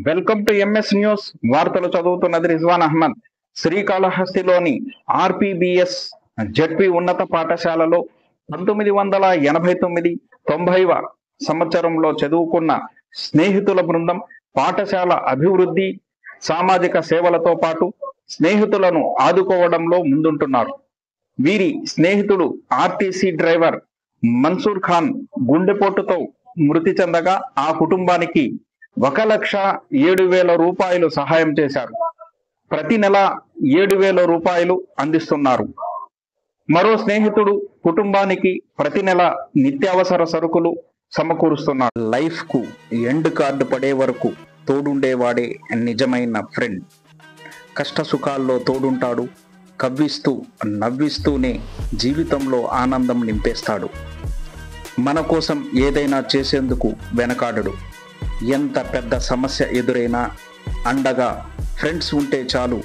Welcome to MS news. వార్తలు చదువుతున్నది Rizwan Ahmed. శ్రీకాళహస్తిలోని ఆర్పిబిఎస్ ZP ఉన్నత పాఠశాలలో 1989 90వ సంవత్సరంలో చదువుకున్న స్నేహితుల బృందం పాఠశాల అభివృద్ధి, సామాజిక సేవలతో పాటు స్నేహితులను ఆదుకోవడంలో ముందుంటున్నారు. వీరి స్నేహితుడు ఆర్టీసీ డ్రైవర్ మన్సూర్ ఖాన్ గుండెపోటుతో మృతి చెందగా ఆ కుటుంబానికి 1,07,000 రూపాయలు సహాయం చేశారు. ప్రతి నెల 7,000 రూపాయలు అందిస్తున్నారు. మరో స్నేహితుడు కుటుంబానికి ప్రతి నెల నిత్యావసర సరుకులు సమకూరుస్తున్నారు. లైఫ్ కు ఎండ్ కార్డు పడే వరకు తోడుండేవాడే నిజమైన ఫ్రెండ్. కష్ట సుఖాల్లో తోడుంటాడు. కవ్విస్తూ నవ్విస్తూనే జీవితంలో ఆనందం నింపేస్తాడు. మన కోసం ఏదైనా చేసేందుకు వెనకాడడు. ఎంత పెద్ద సమస్య ఎదురైనా అండగా ఫ్రెండ్స్ ఉంటే చాలు,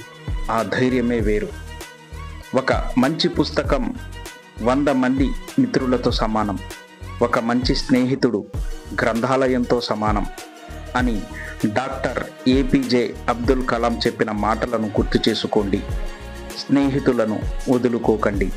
ఆ ధైర్యమే వేరు. ఒక మంచి పుస్తకం 100 మంది మిత్రులతో సమానం. ఒక మంచి స్నేహితుడు గ్రంథాలయంతో సమానం అని డాక్టర్ ఏపీజే అబ్దుల్ కలాం చెప్పిన మాటలను గుర్తు చేసుకోండి. స్నేహితులను వదులుకోకండి.